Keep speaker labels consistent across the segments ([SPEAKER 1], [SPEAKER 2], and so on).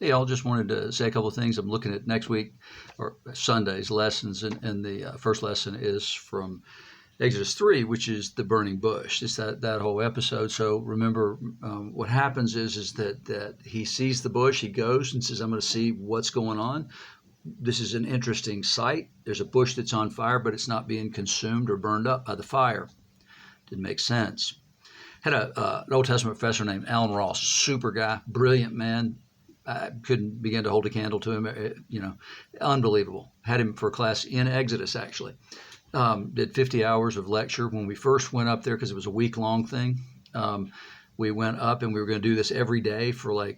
[SPEAKER 1] Hey, all, just wanted to say a couple of things. I'm looking at next week or Sunday's lessons, and the first lesson is from Exodus 3, which is the burning bush. It's that whole episode. So remember, what happens is that he sees the bush, he goes and says, I'm going to see what's going on. This is an interesting sight. There's a bush that's on fire, but it's not being consumed or burned up by the fire. Didn't make sense. Had an Old Testament professor named Alan Ross, super guy, brilliant man. I couldn't begin to hold a candle to him, unbelievable. Had him for a class in Exodus, actually. Did 50 hours of lecture when we first went up there because it was a week-long thing. We went up and we were going to do this every day for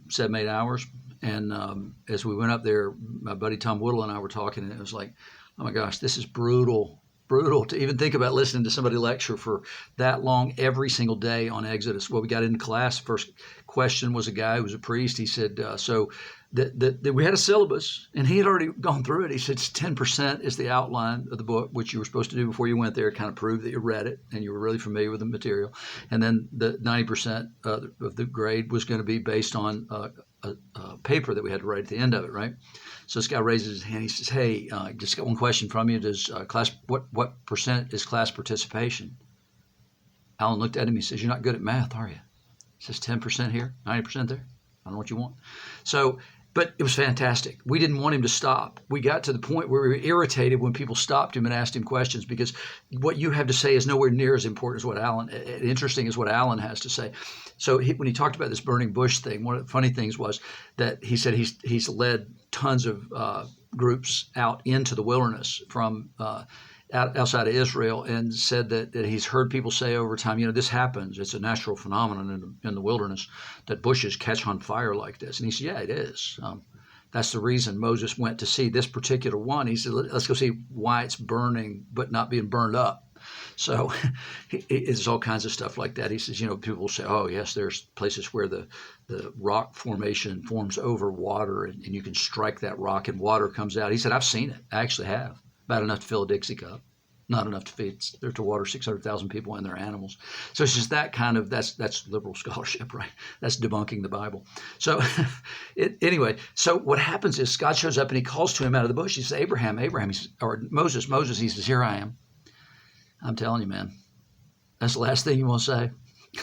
[SPEAKER 1] 7, 8 hours. And as we went up there, my buddy Tom Whittle and I were talking, and it was like, oh my gosh, this is brutal to even think about listening to somebody lecture for that long every single day on Exodus. Well, we got into class. First question was a guy who was a priest. He said, we had a syllabus, and he had already gone through it. He said 10% is the outline of the book, which you were supposed to do before you went there, kind of prove that you read it and you were really familiar with the material. And then the 90% of the grade was going to be based on a paper that we had to write at the end of it, right? So this guy raises his hand. He says, "Hey, just got one question from you. Does what percent is class participation?" Alan looked at him. He says, "You're not good at math, are you?" He says, 10% here, 90% there. I don't know what you want. So, but it was fantastic. We didn't want him to stop. We got to the point where we were irritated when people stopped him and asked him questions, because what you have to say is nowhere near as important as what interesting as what Alan has to say. So when he talked about this burning bush thing, one of the funny things was that he said he's led tons of groups out into the wilderness from outside of Israel, and said that he's heard people say over time, this happens. It's a natural phenomenon in the wilderness that bushes catch on fire like this. And he said, yeah, it is. That's the reason Moses went to see this particular one. He said, let's go see why it's burning but not being burned up. So it's all kinds of stuff like that. He says, people will say, oh, yes, there's places where the rock formation forms over water, and you can strike that rock and water comes out. He said, I've seen it. I actually have. About enough to fill a Dixie cup. Not enough to feed there to water 600,000 people and their animals. So it's just that kind of, that's liberal scholarship, right? That's debunking the Bible. So anyway, so what happens is God shows up and he calls to him out of the bush. He says, Abraham, or Moses. He says, here I am. I'm telling you, man, that's the last thing you want to say.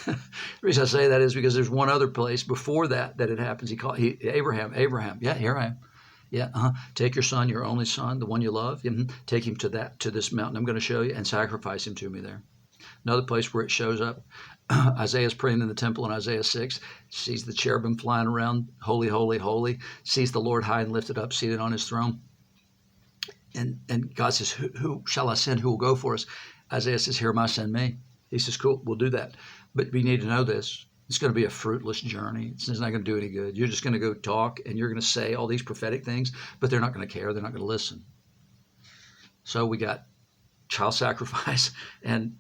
[SPEAKER 1] The reason I say that is because there's one other place before that it happens. Abraham. Yeah, here I am. Yeah, take your son, your only son, the one you love. Take him to this mountain I'm going to show you, and sacrifice him to me there. Another place where it shows up, Isaiah's praying in the temple in Isaiah 6, sees the cherubim flying around, holy, holy, holy, sees the Lord high and lifted up, seated on his throne. And God says, who shall I send? Who will go for us? Isaiah says, here am I, send me. He says, cool, we'll do that. But we need to know this. It's going to be a fruitless journey. It's not going to do any good. You're just going to go talk, and you're going to say all these prophetic things, but they're not going to care. They're not going to listen. So we got child sacrifice and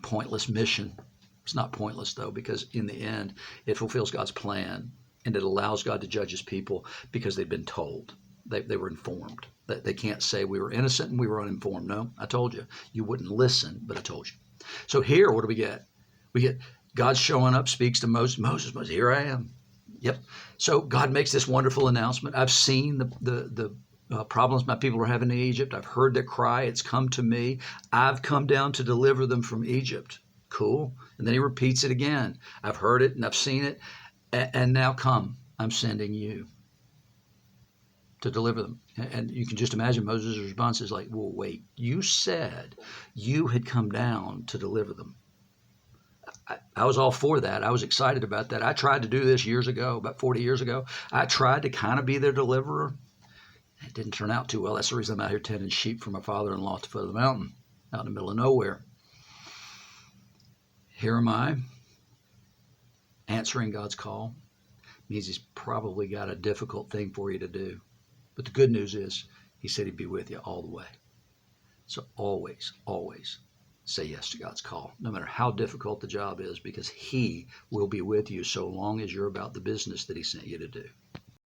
[SPEAKER 1] pointless mission. It's not pointless, though, because in the end, it fulfills God's plan, and it allows God to judge his people because they've been told. They were informed. They can't say we were innocent and we were uninformed. No, I told you. You wouldn't listen, but I told you. So here, what do we get? We get God showing up, speaks to Moses. Moses, here I am. Yep. So God makes this wonderful announcement. I've seen the problems my people are having in Egypt. I've heard their cry. It's come to me. I've come down to deliver them from Egypt. Cool. And then he repeats it again. I've heard it and I've seen it. And now come, I'm sending you to deliver them. And you can just imagine Moses' response is like, well, wait, you said you had come down to deliver them. I was all for that. I was excited about that. I tried to do this years ago, about 40 years ago. I tried to kind of be their deliverer. It didn't turn out too well. That's the reason I'm out here tending sheep for my father-in-law at the foot of the mountain, out in the middle of nowhere. Here am I, answering God's call. Means he's probably got a difficult thing for you to do. But the good news is he said he'd be with you all the way. So always, always say yes to God's call, no matter how difficult the job is, because he will be with you so long as you're about the business that he sent you to do.